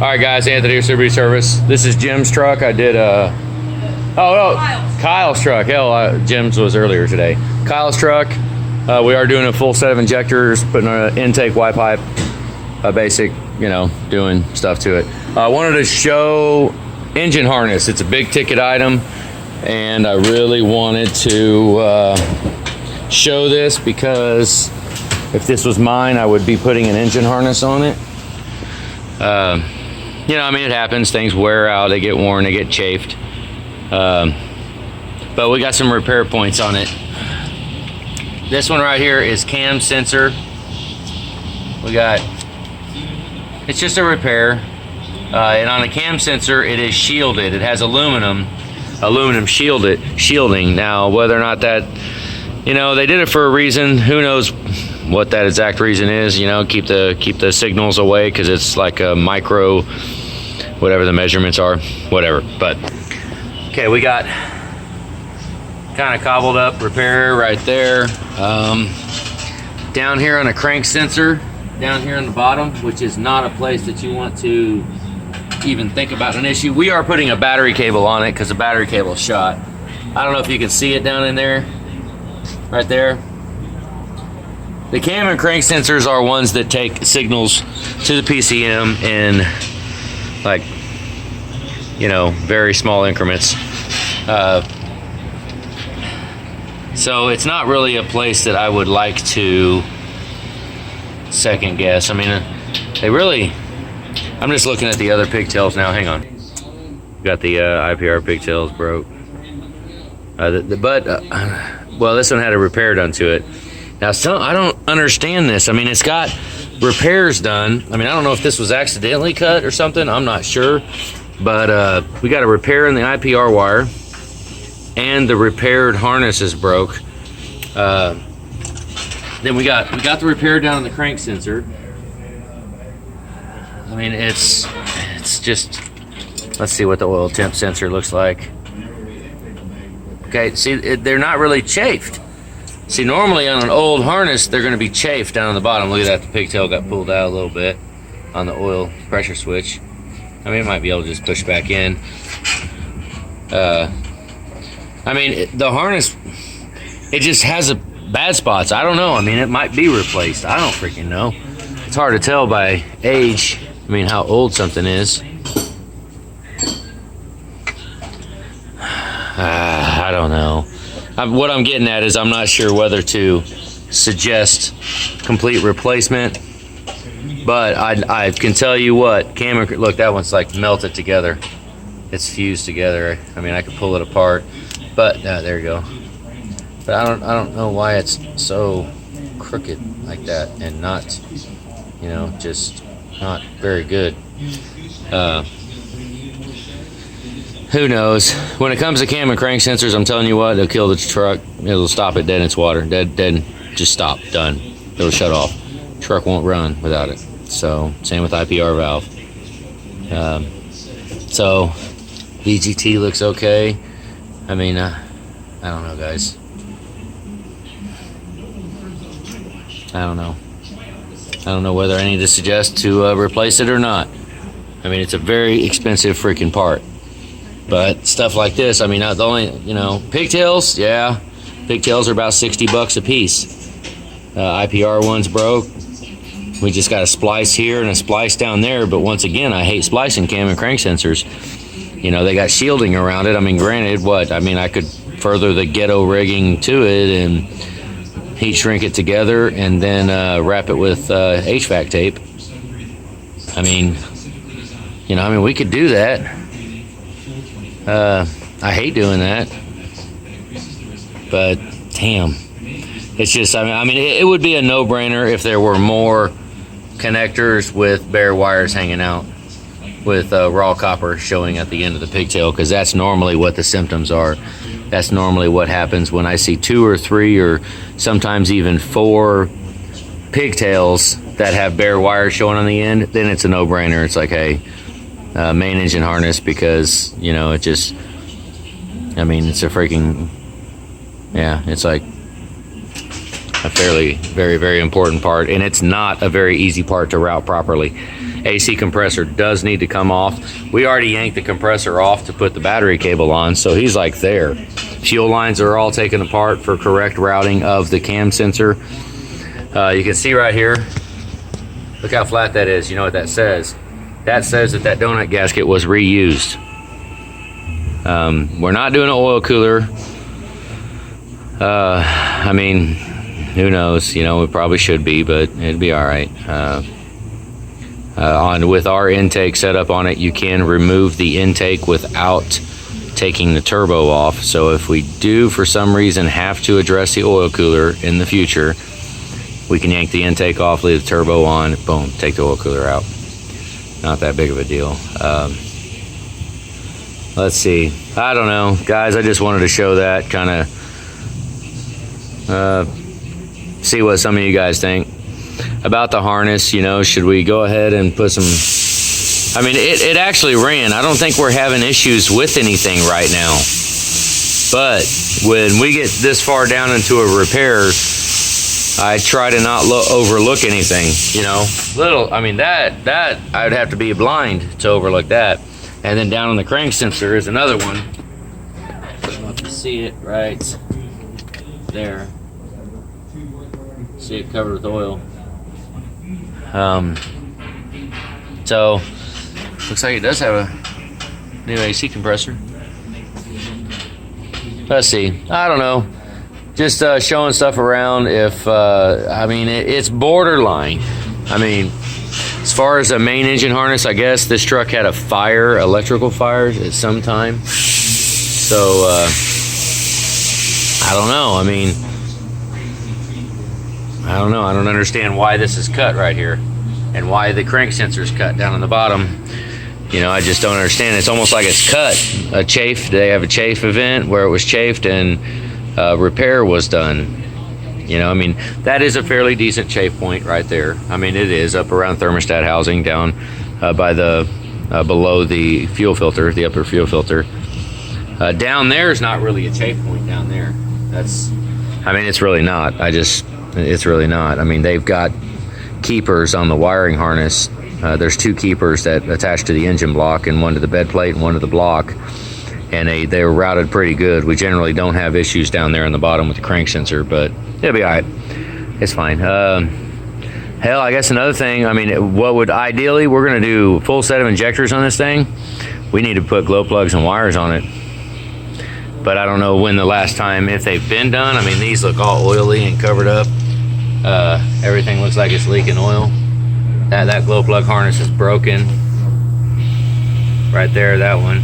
All right, guys, Anthony with Subaru Service. This is Jim's truck. I did Kyle's truck. Hell, Jim's was earlier today. Kyle's truck. We are doing a full set of injectors, putting an intake Y pipe, a basic, doing stuff to it. I wanted to show engine harness. It's a big ticket item, and I really wanted to show this because if this was mine, I would be putting an engine harness on it. It happens. Things wear out, they get worn, they get chafed. But we got some repair points on it. This one right here is cam sensor. It's just a repair. And on the cam sensor, it is shielded. It has aluminum shielding. Now, whether or not that, they did it for a reason. Who knows what that exact reason is? Keep the signals away because it's like a micro, whatever the measurements are, whatever. But okay, we got kind of cobbled up repair right there. Down here on a crank sensor, down here on the bottom, which is not a place that you want to even think about an issue. We are putting a battery cable on it because the battery cable is shot. I don't know if you can see it down in there, right there. The cam and crank sensors are ones that take signals to the PCM in very small increments. So it's not really a place that I would like to second guess. I'm just looking at the other pigtails now. Hang on. Got the IPR pigtails broke. This one had a repair done to it. Now, I don't understand this. It's got repairs done. I don't know if this was accidentally cut or something. I'm not sure. But we got a repair in the IPR wire, and the repaired harness is broke. Then we got the repair down on the crank sensor. It's just, let's see what the oil temp sensor looks like. Okay, see, they're not really chafed. See, normally on an old harness, they're going to be chafed down on the bottom. Look at that, the pigtail got pulled out a little bit on the oil pressure switch. It might be able to just push back in. The harness, it just has bad spots. I don't know. It might be replaced. I don't freaking know. It's hard to tell by age, how old something is. I don't know. What I'm getting at is I'm not sure whether to suggest complete replacement, but I can tell you what, look, that one's like melted together. It's fused together. I could pull it apart, but there you go. But I don't know why it's so crooked like that and not, just not very good. Who knows? When it comes to cam and crank sensors, I'm telling you what, they'll kill the truck. It'll stop it dead in its water. Dead, just stop, done. It'll shut off. Truck won't run without it. So, same with IPR valve. So, VGT looks okay. I don't know, guys. I don't know. I don't know whether I need to suggest to replace it or not. It's a very expensive freaking part. But stuff like this, the only, pigtails, yeah. Pigtails are about $60 a piece. IPR one's broke. We just got a splice here and a splice down there. But once again, I hate splicing cam and crank sensors. They got shielding around it. Granted, I could further the ghetto rigging to it and heat shrink it together and then wrap it with HVAC tape. We could do that. I hate doing that, but damn, it's just, it would be a no-brainer if there were more connectors with bare wires hanging out with raw copper showing at the end of the pigtail, because that's normally what the symptoms are. That's normally what happens when I see 2 or 3 or sometimes even 4 pigtails that have bare wires showing on the end. Then it's a no-brainer. It's like, hey, main engine harness, because it just, it's a freaking, it's like a fairly very important part, and it's not a very easy part to route properly. AC compressor does need to come off. We already yanked the compressor off to put the battery cable on, so he's like there. Fuel lines are all taken apart for correct routing of the cam sensor. You can see right here, look how flat that is. You know what that says? That says that donut gasket was reused. We're not doing an oil cooler. I mean, who knows? You know, we probably should be, but it'd be all right. With our intake set up on it, you can remove the intake without taking the turbo off. So if we do, for some reason, have to address the oil cooler in the future, we can yank the intake off, leave the turbo on, boom, take the oil cooler out. Not that big of a deal. Let's see. I don't know, guys. I just wanted to show that, kind of see what some of you guys think about the harness. You know, should we go ahead and put some? I mean, it actually ran. I don't think we're having issues with anything right now. But when we get this far down into a repair, I try to not overlook anything. You know, I mean, that I would have to be blind to overlook that. And then down on the crank sensor is another one. I don't know if you see it right there. See it covered with oil. So looks like it does have a new AC compressor. Let's see. I don't know. Just showing stuff around. If I mean, it's borderline. I mean, as far as a main engine harness, I guess this truck had a fire, electrical fire at some time. So I don't know. I mean, I don't know. I don't understand why this is cut right here and why the crank sensor is cut down on the bottom. You know, I just don't understand. It's almost like it's cut. A chafe, they have a chafe event where it was chafed and repair was done. You know, I mean, that is a fairly decent chafe point right there. I mean, it is up around thermostat housing down by the below the fuel filter, the upper fuel filter. Down there is not really a chafe point down there. I mean, it's really not. It's really not. I mean, they've got keepers on the wiring harness. There's two keepers that attach to the engine block, and one to the bed plate and one to the block. And they were routed pretty good. We generally don't have issues down there on the bottom with the crank sensor, but it'll be all right. It's fine. Hell, I guess another thing, I mean, ideally, we're going to do a full set of injectors on this thing. We need to put glow plugs and wires on it. But I don't know when the last time, if they've been done. I mean, these look all oily and covered up. Everything looks like it's leaking oil. That glow plug harness is broken. Right there, that one.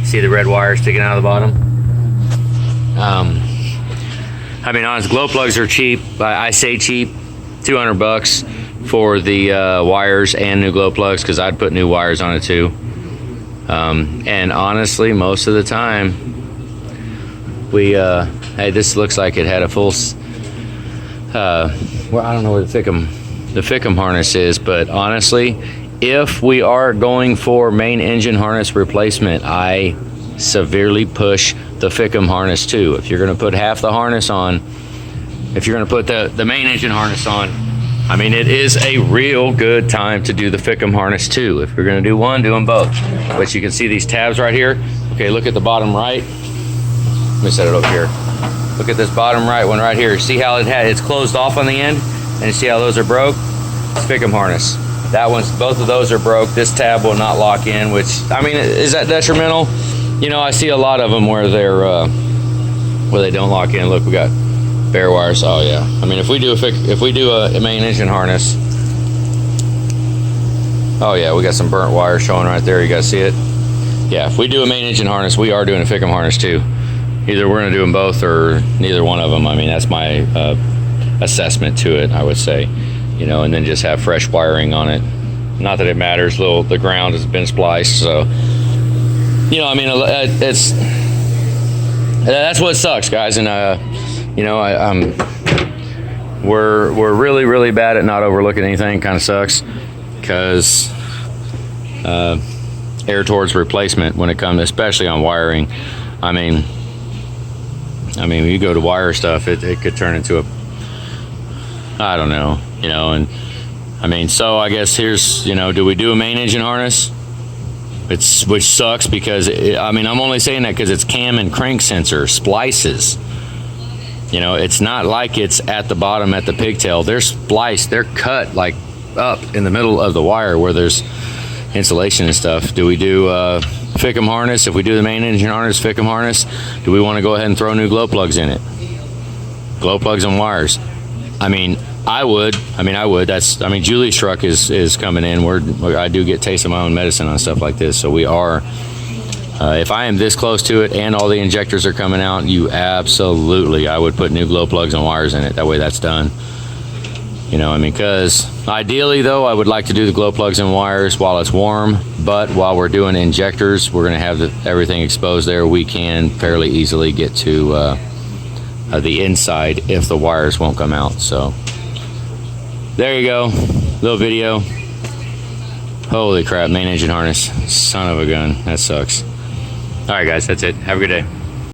See the red wire sticking out of the bottom? I mean, honest, glow plugs are cheap. I say cheap, $200 for the wires and new glow plugs, because I'd put new wires on it too. And honestly, most of the time, hey, this looks like it had a full, well, I don't know where the Fickum harness is, but honestly, if we are going for main engine harness replacement, I severely push the Fickum harness too. If you're going to put half the harness on, if you're going to put the main engine harness on, I mean, it is a real good time to do the Fickum harness too. If you're going to do one, do them both. But you can see these tabs right here. Okay, look at the bottom right. Let me set it over here. Look at this bottom right one right here. See how it's closed off on the end? And you see how those are broke? It's Fickum harness. Both of those are broke. This tab will not lock in, which, I mean, is that detrimental? You know, I see a lot of them where they don't lock in. Look, we got bare wires. Oh yeah. I mean, if we do a main engine harness, oh yeah, we got some burnt wire showing right there. You guys see it? Yeah, if we do a main engine harness, we are doing a Fickum harness too. Either we're going to do them both or neither one of them. I mean, that's my assessment to it, I would say. You know, and then just have fresh wiring on it. Not that it matters. The ground has been spliced, so you know, I mean, that's what sucks, guys. And you know, we're really, really bad at not overlooking anything. Kind of sucks because err towards replacement when it comes, especially on wiring. I mean, when you go to wire stuff, it could turn into I don't know, you know, and I mean, so I guess here's, you know, do we do a main engine harness? Which sucks because, I mean, I'm only saying that because it's cam and crank sensor, splices. You know, it's not like it's at the bottom at the pigtail. They're spliced, they're cut like up in the middle of the wire where there's insulation and stuff. Do we do FICM harness? If we do the main engine harness, FICM harness, do we want to go ahead and throw new glow plugs in it? Glow plugs and wires. I mean, I would. That's, I mean, Julie's truck is coming in. I do get taste of my own medicine on stuff like this. So we are, if I am this close to it and all the injectors are coming out, I would put new glow plugs and wires in it. That way that's done. You know, I mean, because ideally though, I would like to do the glow plugs and wires while it's warm, but while we're doing injectors, we're going to have everything exposed there. We can fairly easily get to the inside if the wires won't come out. So there you go, little video. Holy crap, main engine harness, son of a gun, that sucks. All right guys, that's it, have a good day.